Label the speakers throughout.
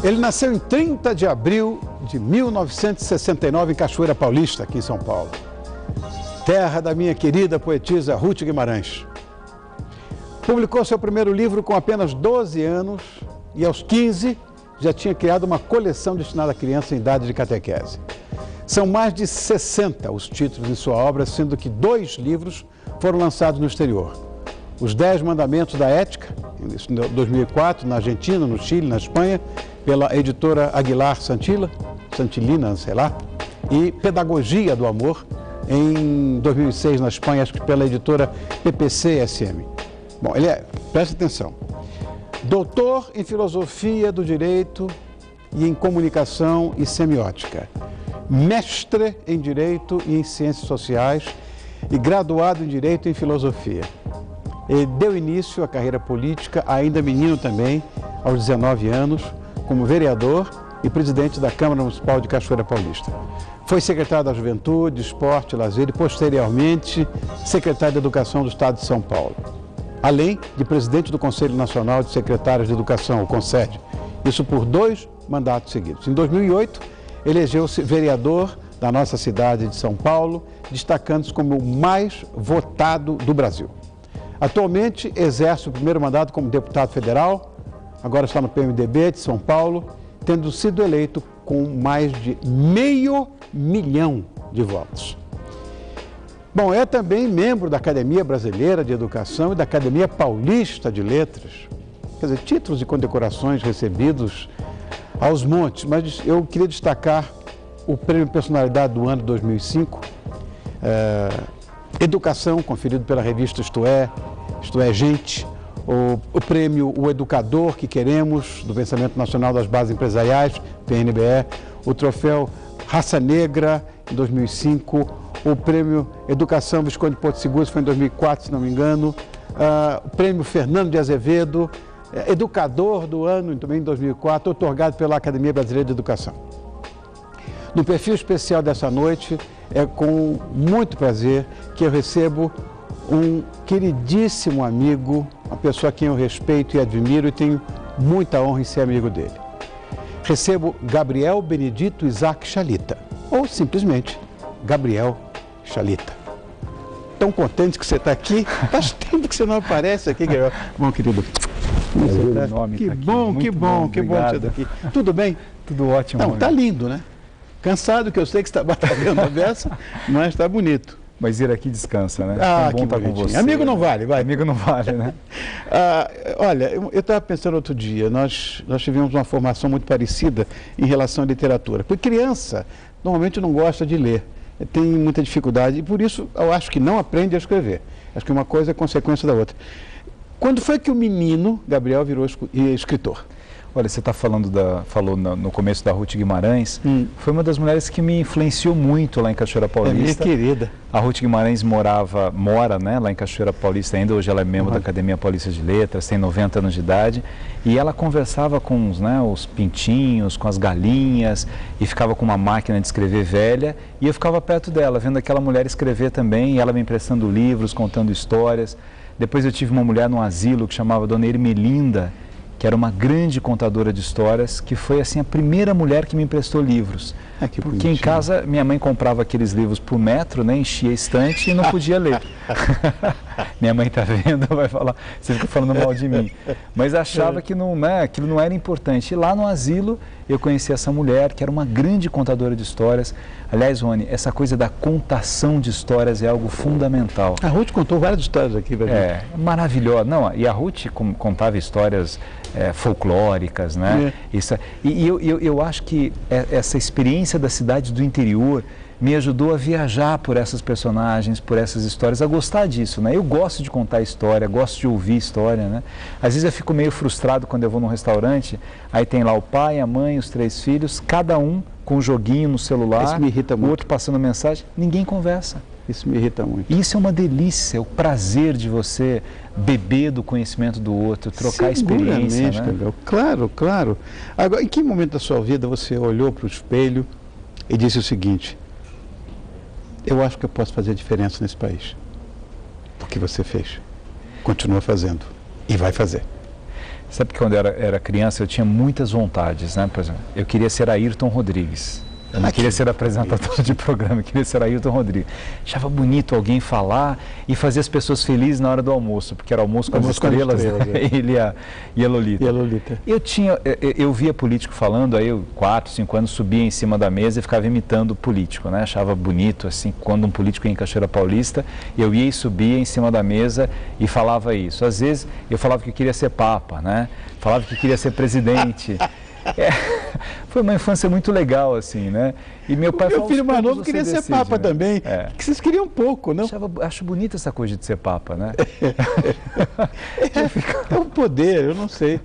Speaker 1: Ele nasceu em 30 de abril de 1969 em Cachoeira Paulista, aqui em São Paulo. Terra da minha querida poetisa Ruth Guimarães. Publicou seu primeiro livro com apenas 12 anos e aos 15 já tinha criado uma coleção destinada a crianças em idade de catequese. São mais de 60 os títulos em sua obra, sendo que 2 livros foram lançados no exterior. Os 10 Mandamentos da Ética, em 2004, na Argentina, no Chile, na Espanha, pela editora Aguilar Santilina, sei lá, e Pedagogia do Amor, em 2006, na Espanha, acho que pela editora PPC-SM. Bom, preste atenção, doutor em Filosofia do Direito e em Comunicação e Semiótica, mestre em Direito e em Ciências Sociais e graduado em Direito e em Filosofia. Ele deu início à carreira política, ainda menino também, aos 19 anos, como vereador e presidente da Câmara Municipal de Cachoeira Paulista. Foi secretário da Juventude, Esporte e Lazer e, posteriormente, secretário de Educação do Estado de São Paulo. Além de presidente do Conselho Nacional de Secretários de Educação, o CONSED, isso por 2 mandatos seguidos. Em 2008, elegeu-se vereador da nossa cidade de São Paulo, destacando-se como o mais votado do Brasil. Atualmente, exerce o primeiro mandato como deputado federal, agora está no PMDB de São Paulo, tendo sido eleito com mais de 500 mil de votos. Bom, é também membro da Academia Brasileira de Educação e da Academia Paulista de Letras. Quer dizer, títulos e condecorações recebidos aos montes, mas eu queria destacar o Prêmio Personalidade do Ano 2005, Educação, conferido pela revista Isto É, Gente, o prêmio O Educador que Queremos, do Pensamento Nacional das Bases Empresariais, PNBE, o troféu Raça Negra, em 2005, o prêmio Educação Visconde de Porto Seguro, foi em 2004, se não me engano, o prêmio Fernando de Azevedo, Educador do Ano, também em 2004, otorgado pela Academia Brasileira de Educação. No perfil especial dessa noite, é com muito prazer que eu recebo um queridíssimo amigo, uma pessoa a quem eu respeito e admiro e tenho muita honra em ser amigo dele. Recebo Gabriel Benedito Isaac Chalita, ou simplesmente Gabriel Chalita. Tão contente que você está aqui, faz tempo que você não aparece aqui, Gabriel. Bom, querido. Que bom que você está aqui. Tudo bem?
Speaker 2: Tudo ótimo.
Speaker 1: Não, tá lindo, né? Cansado, que eu sei que você está batalhando a beça, mas está bonito.
Speaker 2: Mas ir aqui descansa, né?
Speaker 1: Ah, que bom com você. Amigo não vale, vai.
Speaker 2: Amigo não vale, né?
Speaker 1: Olha, eu estava pensando outro dia, nós tivemos uma formação muito parecida em relação à literatura. Porque criança normalmente não gosta de ler, tem muita dificuldade e por isso eu acho que não aprende a escrever. Acho que uma coisa é consequência da outra. Quando foi que o menino, Gabriel, virou escritor?
Speaker 2: Olha, você falou no começo da Ruth Guimarães, foi uma das mulheres que me influenciou muito lá em Cachoeira Paulista.
Speaker 1: É minha querida.
Speaker 2: A Ruth Guimarães mora, né, lá em Cachoeira Paulista ainda, hoje ela é membro da Academia Paulista de Letras, tem 90 anos de idade, e ela conversava com os pintinhos, com as galinhas, e ficava com uma máquina de escrever velha, e eu ficava perto dela, vendo aquela mulher escrever também, e ela me emprestando livros, contando histórias. Depois eu tive uma mulher no asilo que chamava Dona Ermelinda, que era uma grande contadora de histórias, que foi assim a primeira mulher que me emprestou livros. Porque em casa minha mãe comprava aqueles livros por metro, né, enchia a estante e não podia ler. Minha mãe está vendo, vai falar, você fica falando mal de mim. Mas achava que não, né, aquilo não era importante. E lá no asilo eu conheci essa mulher, que era uma grande contadora de histórias. Aliás, Rony, essa coisa da contação de histórias é algo fundamental.
Speaker 1: A Ruth contou várias histórias aqui, velho.
Speaker 2: É, maravilhosa. Não, e a Ruth contava histórias folclóricas, né? Eu acho que essa experiência da cidade do interior me ajudou a viajar por essas personagens, por essas histórias, a gostar disso, né? Eu gosto de contar história, gosto de ouvir história, né? Às vezes eu fico meio frustrado quando eu vou num restaurante, aí tem lá o pai, a mãe, os 3 filhos, cada um com um joguinho no celular,
Speaker 1: isso me irrita muito.
Speaker 2: O outro passando mensagem, ninguém conversa.
Speaker 1: Isso me irrita muito.
Speaker 2: Isso é uma delícia, o prazer de você beber do conhecimento do outro, trocar experiência, né?
Speaker 1: Gabriel. Claro, claro. Agora, em que momento da sua vida você olhou para o espelho e disse o seguinte: eu acho que eu posso fazer a diferença nesse país? Porque você fez, continua fazendo e vai fazer.
Speaker 2: Sabe que quando eu era criança eu tinha muitas vontades, né? Por exemplo, eu queria ser Ayrton Rodrigues. Eu não queria ser apresentador de programa, eu queria ser Ayrton Rodrigues. Achava bonito alguém falar e fazer as pessoas felizes na hora do almoço, porque era almoço com as estrelas, né? Ele e a Lolita. Eu via político falando, aí eu, 4, 5 anos, subia em cima da mesa e ficava imitando o político, né? Achava bonito, assim, quando um político ia em Cachoeira Paulista, eu ia e subia em cima da mesa e falava isso. Às vezes eu falava que eu queria ser papa, né? Falava que queria ser presidente. Foi uma infância muito legal, assim, né? E meu pai
Speaker 1: falou, filho mais novo queria ser papa, né? Também, que vocês queriam pouco, não?
Speaker 2: Acho bonita essa coisa de ser papa, né?
Speaker 1: É um poder, eu não sei.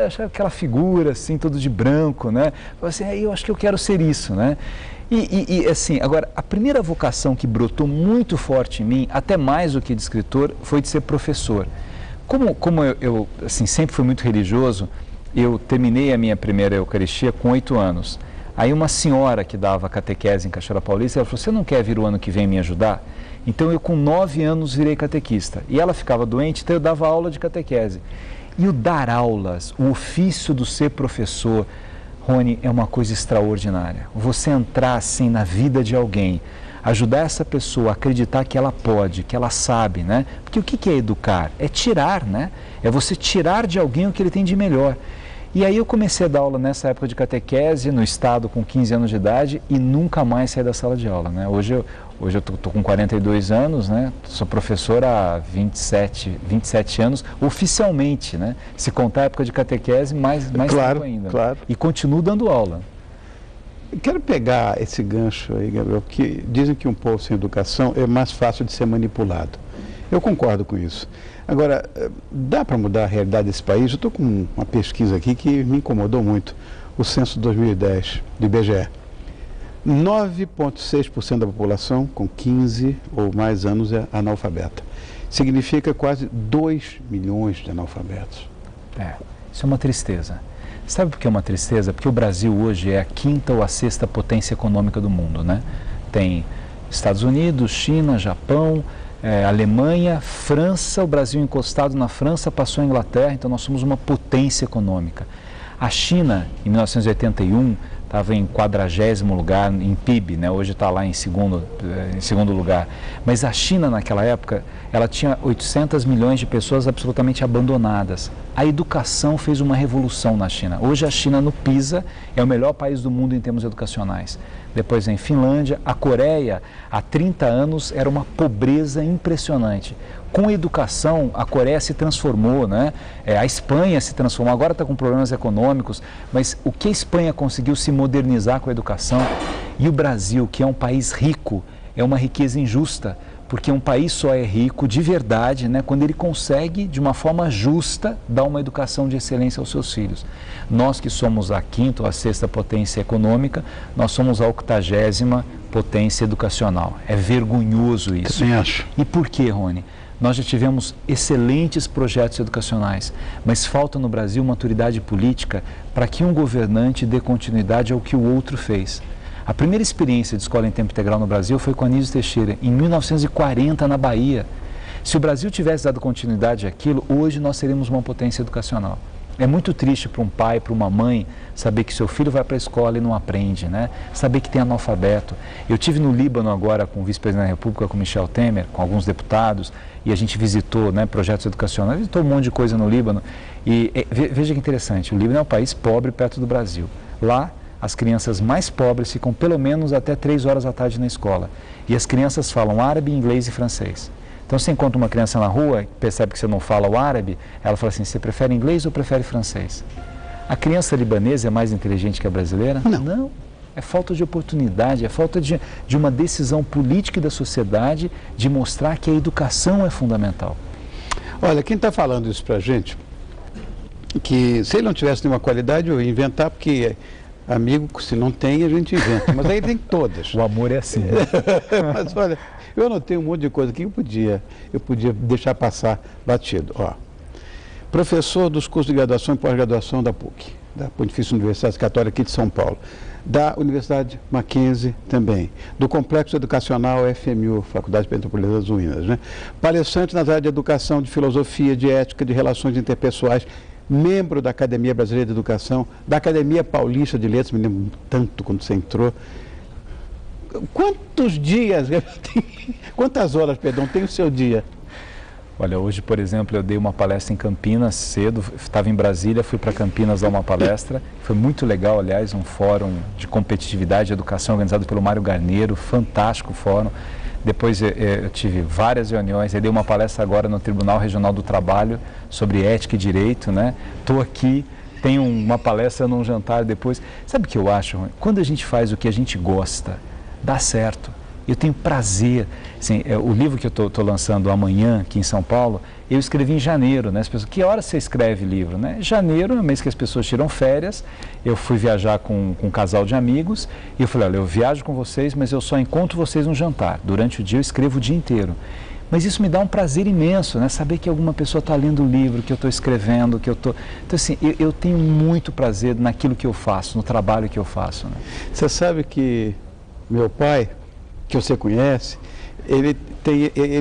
Speaker 2: Achava aquela figura, assim, todo de branco, né? Assim, eu acho que eu quero ser isso, né? E assim, agora, a primeira vocação que brotou muito forte em mim, até mais do que de escritor, foi de ser professor. Como eu assim, sempre fui muito religioso, eu terminei a minha primeira Eucaristia com 8 anos. Aí uma senhora que dava catequese em Cachoeira Paulista, ela falou, você não quer vir o ano que vem me ajudar? Então eu com 9 anos virei catequista. E ela ficava doente, então eu dava aula de catequese. E o dar aulas, o ofício do ser professor, Rony, é uma coisa extraordinária. Você entrar assim na vida de alguém, ajudar essa pessoa a acreditar que ela pode, que ela sabe, né? Porque o que é educar? É tirar, né? É você tirar de alguém o que ele tem de melhor. E aí eu comecei a dar aula nessa época de catequese, no estado com 15 anos de idade e nunca mais saí da sala de aula, né? Hoje eu tô com 42 anos, né? Sou professor há 27 anos, oficialmente, né? Se contar a época de catequese, mais tempo ainda.
Speaker 1: Claro.
Speaker 2: E continuo dando aula.
Speaker 1: Eu quero pegar esse gancho aí, Gabriel, que dizem que um povo sem educação é mais fácil de ser manipulado. Eu concordo com isso. Agora, dá para mudar a realidade desse país? Eu estou com uma pesquisa aqui que me incomodou muito, o censo 2010 do IBGE. 9,6% da população com 15 ou mais anos é analfabeta. Significa quase 2 milhões de analfabetos.
Speaker 2: Isso é uma tristeza. Sabe por que é uma tristeza? Porque o Brasil hoje é a 5ª ou a 6ª potência econômica do mundo, né? Tem Estados Unidos, China, Japão, Alemanha, França, o Brasil encostado na França, passou a Inglaterra, então nós somos uma potência econômica. A China, em 1981, estava em 40º lugar em PIB, né? Hoje está lá em segundo lugar. Mas a China, naquela época, ela tinha 800 milhões de pessoas absolutamente abandonadas. A educação fez uma revolução na China. Hoje a China, no PISA, é o melhor país do mundo em termos educacionais. Depois vem Finlândia. A Coreia, há 30 anos, era uma pobreza impressionante. Com a educação, a Coreia se transformou, né? A Espanha se transformou, agora está com problemas econômicos, mas o que a Espanha conseguiu se modernizar com a educação, e o Brasil, que é um país rico, é uma riqueza injusta, porque um país só é rico de verdade, né, quando ele consegue, de uma forma justa, dar uma educação de excelência aos seus filhos. Nós que somos a 5ª ou a 6ª potência econômica, nós somos a 80ª potência educacional. É vergonhoso isso.
Speaker 1: Eu acho.
Speaker 2: E por quê, Rony? Nós já tivemos excelentes projetos educacionais, mas falta no Brasil maturidade política para que um governante dê continuidade ao que o outro fez. A primeira experiência de escola em tempo integral no Brasil foi com Anísio Teixeira, em 1940, na Bahia. Se o Brasil tivesse dado continuidade àquilo, hoje nós seríamos uma potência educacional. É muito triste para um pai, para uma mãe, saber que seu filho vai para a escola e não aprende, né? Saber que tem analfabeto. Eu tive no Líbano agora com o vice-presidente da República, com Michel Temer, com alguns deputados, e a gente visitou, né, projetos educacionais, visitou um monte de coisa no Líbano. E veja que interessante, o Líbano é um país pobre perto do Brasil. Lá, as crianças mais pobres ficam pelo menos até 3 horas da tarde na escola. E as crianças falam árabe, inglês e francês. Então, você encontra uma criança na rua, percebe que você não fala o árabe, ela fala assim, você prefere inglês ou prefere francês? A criança libanesa é mais inteligente que a brasileira? Não. É falta de oportunidade, é falta de uma decisão política e da sociedade de mostrar que a educação é fundamental.
Speaker 1: Olha, quem está falando isso para a gente, que se ele não tivesse nenhuma qualidade, eu ia inventar, porque amigo, se não tem, a gente inventa. Mas aí tem todas.
Speaker 2: O amor é assim.
Speaker 1: Mas olha, eu anotei um monte de coisa que eu podia deixar passar batido. Ó, professor dos cursos de graduação e pós-graduação da PUC, da Pontifícia Universidade Católica aqui de São Paulo, da Universidade Mackenzie também, do Complexo Educacional FMU, Faculdade Metropolitana das Uinas, né? Palestrante nas áreas de educação, de filosofia, de ética, de relações interpessoais, membro da Academia Brasileira de Educação, da Academia Paulista de Letras, me lembro tanto quando você entrou. Quantas horas, perdão, tem o seu dia?
Speaker 2: Olha, hoje, por exemplo, eu dei uma palestra em Campinas cedo, estava em Brasília, fui para Campinas dar uma palestra, foi muito legal, aliás, um fórum de competitividade e educação organizado pelo Mário Garneiro, fantástico fórum. Depois eu tive várias reuniões, eu dei uma palestra agora no Tribunal Regional do Trabalho sobre ética e direito, né? Estou aqui, tenho uma palestra num jantar depois. Sabe o que eu acho? Quando a gente faz o que a gente gosta, dá certo. Eu tenho prazer, assim, o livro que eu estou lançando amanhã aqui em São Paulo, eu escrevi em janeiro, né? As pessoas, que hora você escreve livro, né? Janeiro é o mês que as pessoas tiram férias, eu fui viajar com um casal de amigos, e eu falei, olha, eu viajo com vocês, mas eu só encontro vocês no jantar, durante o dia eu escrevo o dia inteiro. Mas isso me dá um prazer imenso, né? Saber que alguma pessoa está lendo o livro, que eu estou escrevendo, que eu estou... Então, assim, eu tenho muito prazer naquilo que eu faço, no trabalho que eu faço, né?
Speaker 1: Você sabe que meu pai, que você conhece, ele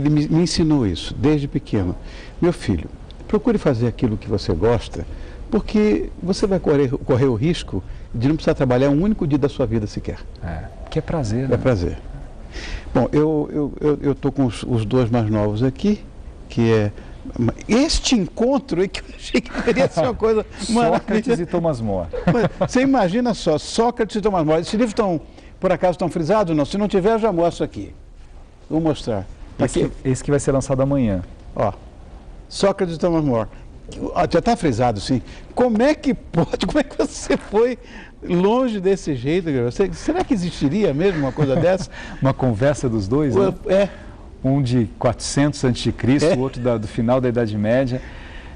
Speaker 1: me ensinou isso desde pequeno. Meu filho, procure fazer aquilo que você gosta, porque você vai correr o risco de não precisar trabalhar um único dia da sua vida sequer.
Speaker 2: Que é prazer, né?
Speaker 1: É prazer. Bom, eu estou com os dois mais novos aqui, que é... Este encontro é que eu achei que deveria ser uma coisa maravilhosa.
Speaker 2: Sócrates e Thomas More.
Speaker 1: Você imagina só, Sócrates e Thomas More. Esses livros estão... Por acaso estão frisados? Não. Se não tiver, eu já mostro aqui. Vou mostrar.
Speaker 2: Esse que vai ser lançado amanhã.
Speaker 1: Ó, Sócrates e Thomas More. Já está frisado, sim. Como é que pode? Como é que você foi longe desse jeito? Será que existiria mesmo uma coisa dessa?
Speaker 2: Uma conversa dos dois, né? Um de 400 a.C., o outro do final da Idade Média.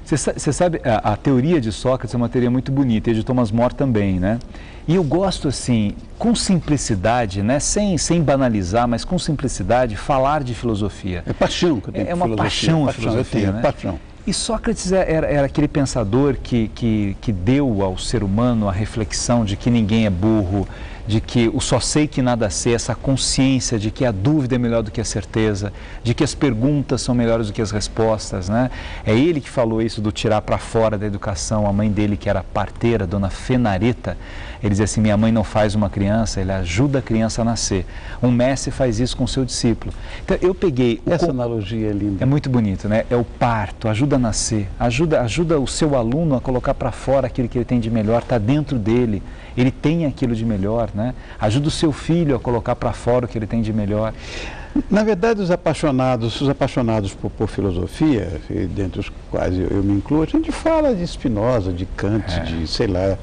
Speaker 2: Você sabe, a teoria de Sócrates é uma teoria muito bonita, e de Thomas More também, né? E eu gosto, assim, com simplicidade, né? Sem banalizar, mas com simplicidade, falar de filosofia.
Speaker 1: É paixão que eu tenho.
Speaker 2: É uma paixão a filosofia, né?
Speaker 1: Paixão.
Speaker 2: E Sócrates era aquele pensador que deu ao ser humano a reflexão de que ninguém é burro, de que o só sei que nada sei, essa consciência de que a dúvida é melhor do que a certeza, de que as perguntas são melhores do que as respostas, né? É ele que falou isso do tirar para fora da educação. A mãe dele, que era parteira, dona Fenareta, ele dizia assim, minha mãe não faz uma criança, ele ajuda a criança a nascer. Um mestre faz isso com o seu discípulo. Então eu peguei...
Speaker 1: Essa analogia é linda.
Speaker 2: É muito bonito, né? É o parto, ajuda a nascer, ajuda o seu aluno a colocar para fora aquilo que ele tem de melhor, está dentro dele, ele tem aquilo de melhor, né? Ajuda o seu filho a colocar para fora o que ele tem de melhor.
Speaker 1: Na verdade, os apaixonados por filosofia, dentre os quais eu me incluo, a gente fala de Spinoza, de Kant, de sei lá...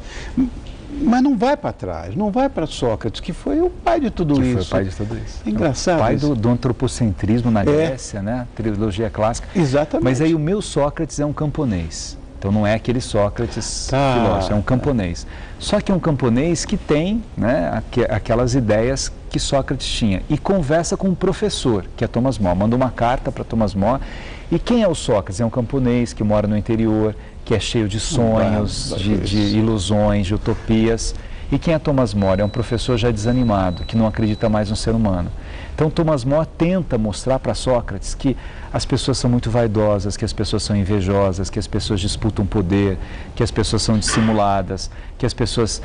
Speaker 1: Mas não vai para trás, não vai para Sócrates, que foi o pai de tudo isso.
Speaker 2: Foi o pai de tudo isso.
Speaker 1: É engraçado.
Speaker 2: O pai do antropocentrismo na Grécia, né? Trilogia clássica.
Speaker 1: Exatamente.
Speaker 2: Mas aí o meu Sócrates é um camponês. Então não é aquele Sócrates filósofo, é um camponês. Só que é um camponês que tem, né, aquelas ideias que Sócrates tinha. E conversa com um professor, que é Thomas More. Manda uma carta para Thomas More. E quem é o Sócrates? É um camponês que mora no interior, que é cheio de sonhos, de ilusões, de utopias. E quem é Thomas More? É um professor já desanimado, que não acredita mais no ser humano. Então Thomas More tenta mostrar para Sócrates que as pessoas são muito vaidosas, que as pessoas são invejosas, que as pessoas disputam poder, que as pessoas são dissimuladas, que as pessoas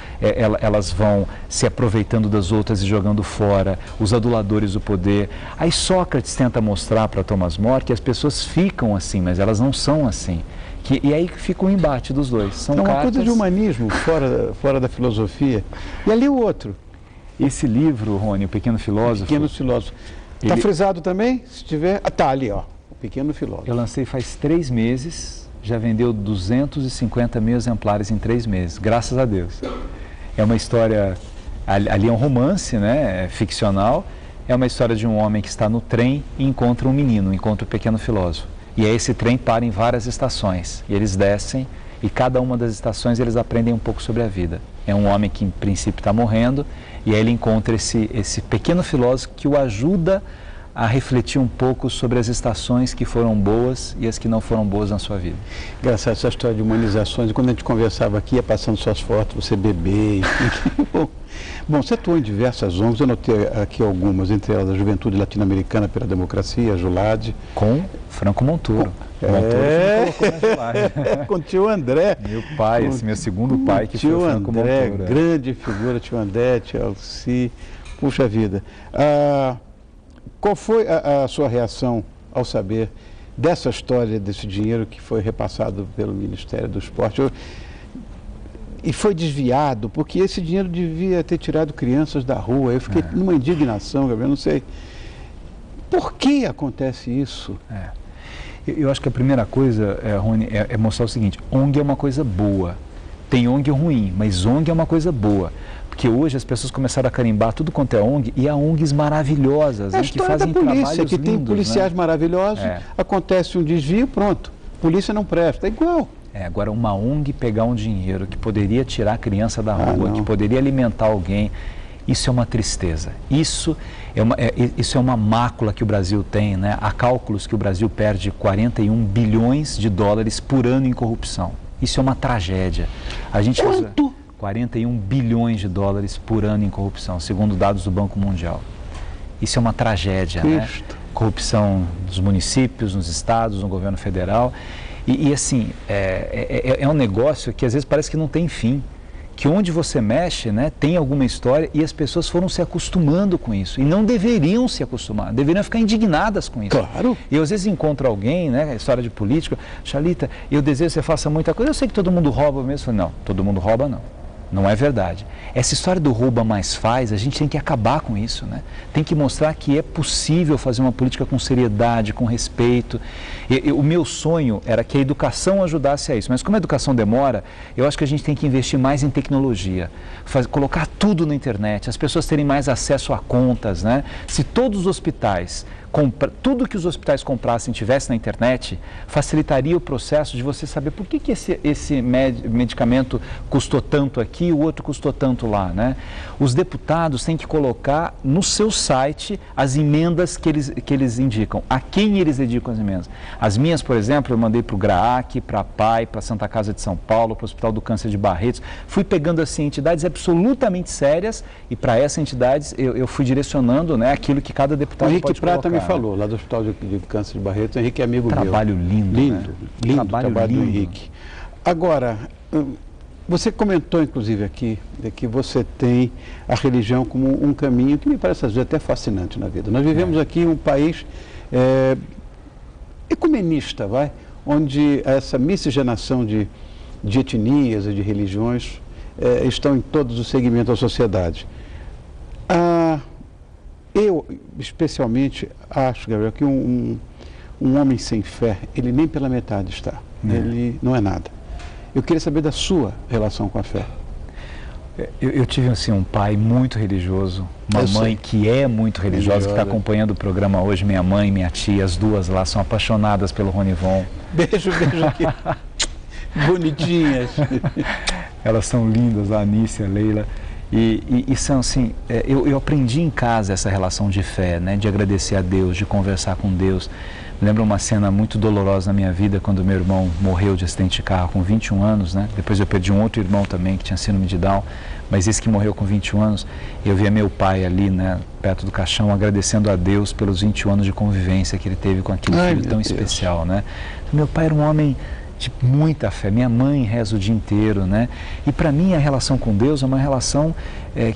Speaker 2: elas vão se aproveitando das outras e jogando fora, os aduladores do poder. Aí Sócrates tenta mostrar para Thomas More que as pessoas ficam assim, mas elas não são assim. E aí fica o embate dos dois. São
Speaker 1: uma coisa de humanismo, fora da filosofia. E ali o outro.
Speaker 2: Esse livro, Rony, O Pequeno Filósofo...
Speaker 1: Pequeno Filósofo. Está frisado também? Se tiver... Está ali, ó. O Pequeno Filósofo.
Speaker 2: Eu lancei faz 3 meses, já vendeu 250 mil exemplares em 3 meses, graças a Deus. É uma história... Ali é um romance, né? É ficcional. É uma história de um homem que está no trem e encontra um menino, encontra o Pequeno Filósofo. E aí esse trem para em várias estações. E eles descem e cada uma das estações eles aprendem um pouco sobre a vida. É um homem que em princípio está morrendo e aí ele encontra esse pequeno filósofo que o ajuda a refletir um pouco sobre as estações que foram boas e as que não foram boas na sua vida.
Speaker 1: Engraçado essa história de humanizações. Quando a gente conversava aqui, ia passando suas fotos, você bebê. Bom, você atuou em diversas ONGs, eu notei aqui algumas, entre elas a Juventude Latino-Americana pela Democracia, a JULAD.
Speaker 2: Com Franco Montoro. O autor me colocou na gelagem.
Speaker 1: Com o tio André.
Speaker 2: Meu pai, esse meu segundo pai que foi o Franco
Speaker 1: André,
Speaker 2: Montoro.
Speaker 1: grande figura, tio André, tio Alci. Puxa vida. Qual foi a sua reação ao saber dessa história, desse dinheiro que foi repassado pelo Ministério do Esporte? E foi desviado, porque esse dinheiro devia ter tirado crianças da rua. Eu fiquei numa indignação, Gabriel, não sei. Por que acontece isso?
Speaker 2: Eu acho que a primeira coisa, Rony, é mostrar o seguinte: ONG é uma coisa boa. Tem ONG ruim, mas ONG é uma coisa boa. Porque hoje as pessoas começaram a carimbar tudo quanto é ONG, e há ONGs maravilhosas,
Speaker 1: É a
Speaker 2: que
Speaker 1: história
Speaker 2: fazem
Speaker 1: da polícia,
Speaker 2: trabalhos
Speaker 1: que tem
Speaker 2: lindos,
Speaker 1: policiais maravilhosos, acontece um desvio, pronto. Polícia não presta, é igual.
Speaker 2: Agora, uma ONG pegar um dinheiro que poderia tirar a criança da rua, que poderia alimentar alguém, isso é uma tristeza. Isso é uma mácula que o Brasil tem, né? Há cálculos que o Brasil perde 41 bilhões de dólares por ano em corrupção. Isso é uma tragédia. A gente
Speaker 1: Quanto?
Speaker 2: usa 41 bilhões de dólares por ano em corrupção, segundo dados do Banco Mundial. Isso é uma tragédia, né? Corrupção dos municípios, nos estados, no governo federal. E assim, é um negócio que às vezes parece que não tem fim. Que onde você mexe, né, tem alguma história, e as pessoas foram se acostumando com isso. E não deveriam se acostumar, deveriam ficar indignadas com isso.
Speaker 1: Claro.
Speaker 2: E eu às vezes encontro alguém, né, história de político: Chalita, eu desejo que você faça muita coisa. Eu sei que todo mundo rouba mesmo. Eu falo, não, todo mundo rouba não. Não é verdade. Essa história do rouba mais faz, a gente tem que acabar com isso, né? Tem que mostrar que é possível fazer uma política com seriedade, com respeito. O meu sonho era que a educação ajudasse a isso, mas como a educação demora, eu acho que a gente tem que investir mais em tecnologia, colocar tudo na internet, as pessoas terem mais acesso a contas, né? Se todos os hospitais, tudo que os hospitais comprassem tivesse na internet, facilitaria o processo de você saber por que esse medicamento custou tanto aqui e o outro custou tanto lá, né? Os deputados têm que colocar no seu site as emendas que eles indicam, a quem eles dedicam as emendas. As minhas, por exemplo, eu mandei para o GRAAC, para a PAI, para a Santa Casa de São Paulo, para o Hospital do Câncer de Barretos. Fui pegando assim entidades absolutamente sérias, e para essas entidades eu fui direcionando, né, aquilo que cada deputado pode colocar.
Speaker 1: O Henrique Prata me falou, lá do Hospital de Câncer de Barretos. O Henrique é amigo meu.
Speaker 2: Trabalho lindo,
Speaker 1: lindo,
Speaker 2: né?
Speaker 1: Lindo trabalho do Henrique. Agora, você comentou, inclusive, aqui, de que você tem a religião como um caminho que me parece, às vezes, até fascinante na vida. Nós vivemos aqui um país ecumenista, onde essa miscigenação de etnias e de religiões estão em todos os segmentos da sociedade. Eu, especialmente, acho, Gabriel, que um homem sem fé, ele nem pela metade está. Ele não é nada. Eu queria saber da sua relação com a fé.
Speaker 2: Eu tive, assim, um pai muito religioso, uma mãe que é muito religiosa, que está acompanhando o programa hoje. Minha mãe e minha tia, as duas lá, são apaixonadas pelo Ronivon.
Speaker 1: Beijo aqui. Bonitinhas.
Speaker 2: Elas são lindas, a Anícia, a Leila. E são assim, eu aprendi em casa essa relação de fé, né, de agradecer a Deus, de conversar com Deus. Me lembro uma cena muito dolorosa na minha vida, quando meu irmão morreu de acidente de carro com 21 anos, né? Depois eu perdi um outro irmão também que tinha síndrome de Down, mas esse que morreu com 21 anos, eu via meu pai ali, né, perto do caixão, agradecendo a Deus pelos 21 anos de convivência que ele teve com aquele filho tão especial, né? Meu pai era um homem de muita fé, minha mãe reza o dia inteiro, né? E para mim a relação com Deus é uma relação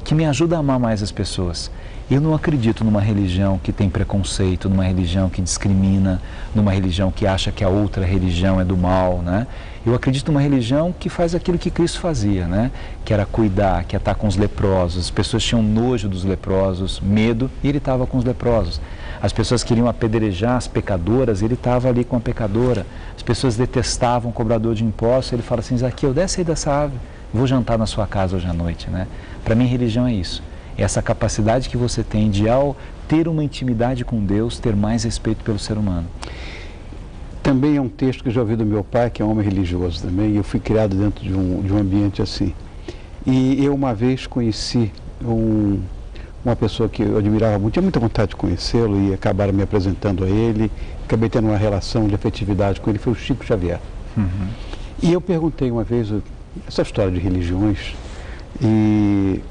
Speaker 2: que me ajuda a amar mais as pessoas. Eu não acredito numa religião que tem preconceito, numa religião que discrimina, numa religião que acha que a outra religião é do mal, né? Eu acredito numa religião que faz aquilo que Cristo fazia, né? Que era cuidar, que é estar com os leprosos. As pessoas tinham nojo dos leprosos, medo, e ele estava com os leprosos. As pessoas queriam apedrejar as pecadoras, ele estava ali com a pecadora. As pessoas detestavam o cobrador de impostos, ele fala assim: Zaqueu, desce aí dessa árvore, vou jantar na sua casa hoje à noite, né? Para mim, religião é isso. É essa capacidade que você tem de, ao ter uma intimidade com Deus, ter mais respeito pelo ser humano.
Speaker 1: Também é um texto que eu já ouvi do meu pai, que é um homem religioso também, e eu fui criado dentro de um ambiente assim. E eu uma vez conheci uma pessoa que eu admirava muito, tinha muita vontade de conhecê-lo, e acabaram me apresentando a ele, acabei tendo uma relação de afetividade com ele, foi o Chico Xavier. E eu perguntei uma vez essa história de religiões, e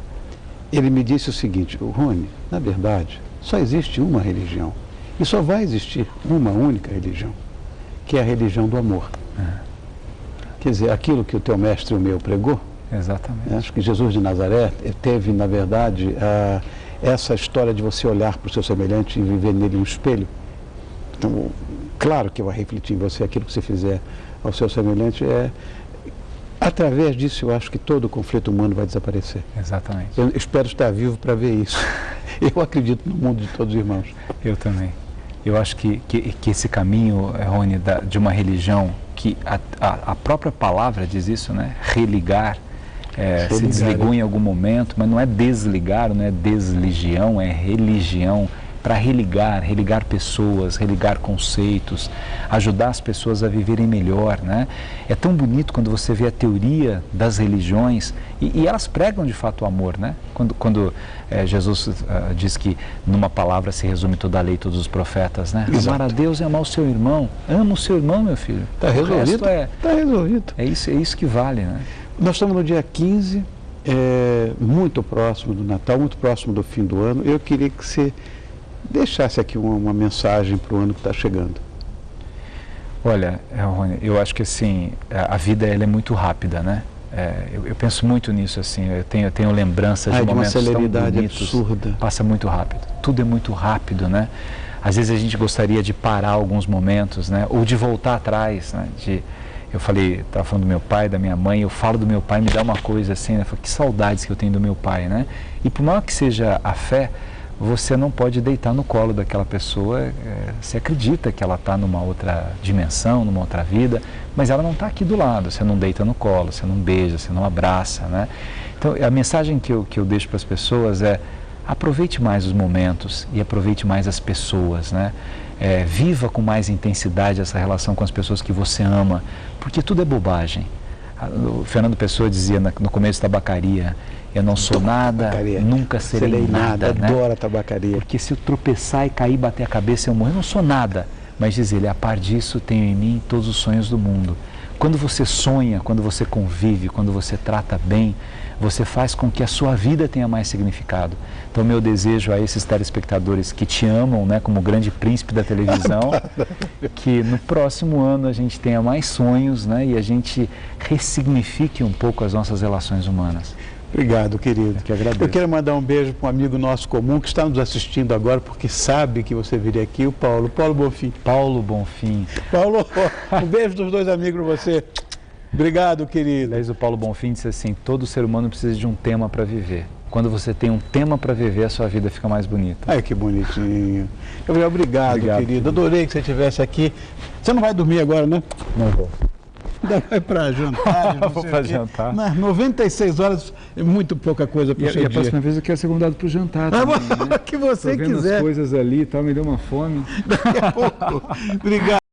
Speaker 1: ele me disse o seguinte: Rony, na verdade, só existe uma religião, e só vai existir uma única religião. que é a religião do amor. Quer dizer, aquilo que o teu mestre e o meu pregou.
Speaker 2: Exatamente.
Speaker 1: Acho que Jesus de Nazaré teve, na verdade, essa história de você olhar para o seu semelhante e viver nele um espelho. Então, claro que vai refletir em você aquilo que você fizer ao seu semelhante. Através disso, eu acho que todo o conflito humano vai desaparecer.
Speaker 2: Exatamente.
Speaker 1: Eu espero estar vivo para ver isso. Eu acredito no mundo de todos os irmãos.
Speaker 2: Eu também. Eu acho que esse caminho, Rony, de uma religião, que a própria palavra diz isso, né? Religar, se desligou em algum momento, mas não é desligar, não é desligião, é religião, para religar pessoas, religar conceitos, ajudar as pessoas a viverem melhor, né? É tão bonito quando você vê a teoria das religiões e elas pregam de fato o amor, né? Quando Jesus diz que numa palavra se resume toda a lei, todos os profetas, né?
Speaker 1: Exato.
Speaker 2: Amar a Deus e amar o seu irmão. Ama o seu irmão, meu filho.
Speaker 1: Está resolvido. Está resolvido.
Speaker 2: É isso que vale, né?
Speaker 1: Nós estamos no dia 15, muito próximo do Natal, muito próximo do fim do ano. Eu queria que você deixasse aqui uma mensagem para o ano que está chegando.
Speaker 2: Olha, Rony, eu acho que assim, a vida ela é muito rápida, né? Eu penso muito nisso, assim, eu tenho lembranças de momentos
Speaker 1: uma celeridade
Speaker 2: tão bonitos,
Speaker 1: absurda.
Speaker 2: Passa muito rápido, tudo é muito rápido, né? Às vezes a gente gostaria de parar alguns momentos, né? Ou de voltar atrás, né? Eu estava falando do meu pai, da minha mãe, eu falo do meu pai, me dá uma coisa assim, né? Eu falo, que saudades que eu tenho do meu pai, né? E por maior que seja a fé, você não pode deitar no colo daquela pessoa, você acredita que ela está numa outra dimensão, numa outra vida, mas ela não está aqui do lado, você não deita no colo, você não beija, você não abraça, né? Então, a mensagem que eu deixo para as pessoas é: aproveite mais os momentos e aproveite mais as pessoas, né? Viva com mais intensidade essa relação com as pessoas que você ama, porque tudo é bobagem. O Fernando Pessoa dizia no começo da tabacaria: eu não sou nada, nunca serei nada, né?
Speaker 1: Adoro a tabacaria.
Speaker 2: Porque se eu tropeçar e cair, bater a cabeça, eu morrer, eu não sou nada. Mas diz ele, a par disso, tenho em mim todos os sonhos do mundo. Quando você sonha, quando você convive, quando você trata bem, você faz com que a sua vida tenha mais significado. Então, meu desejo a esses telespectadores que te amam, né, como o grande príncipe da televisão, que no próximo ano a gente tenha mais sonhos, né, e a gente ressignifique um pouco as nossas relações humanas.
Speaker 1: Obrigado, querido.
Speaker 2: Eu que agradeço.
Speaker 1: Eu quero mandar um beijo para um amigo nosso comum que está nos assistindo agora, porque sabe que você viria aqui, o Paulo Bonfim.
Speaker 2: Paulo Bonfim.
Speaker 1: Paulo, um beijo dos dois amigos para você. Obrigado, querido.
Speaker 2: Aliás, o Paulo Bonfim disse assim: todo ser humano precisa de um tema para viver. Quando você tem um tema para viver, a sua vida fica mais bonita.
Speaker 1: Ai, que bonitinho. Obrigado, querido. Adorei que você estivesse aqui. Você não vai dormir agora, né?
Speaker 2: Não vou.
Speaker 1: Ainda vai para jantar.
Speaker 2: Vou para jantar.
Speaker 1: Nas 96 horas é muito pouca coisa para o seu dia.
Speaker 2: E a próxima vez eu quero ser convidado para o jantar também, né?
Speaker 1: Que você
Speaker 2: Tô vendo
Speaker 1: quiser.
Speaker 2: As coisas ali e tal, me deu uma fome.
Speaker 1: Daqui a pouco. Obrigado.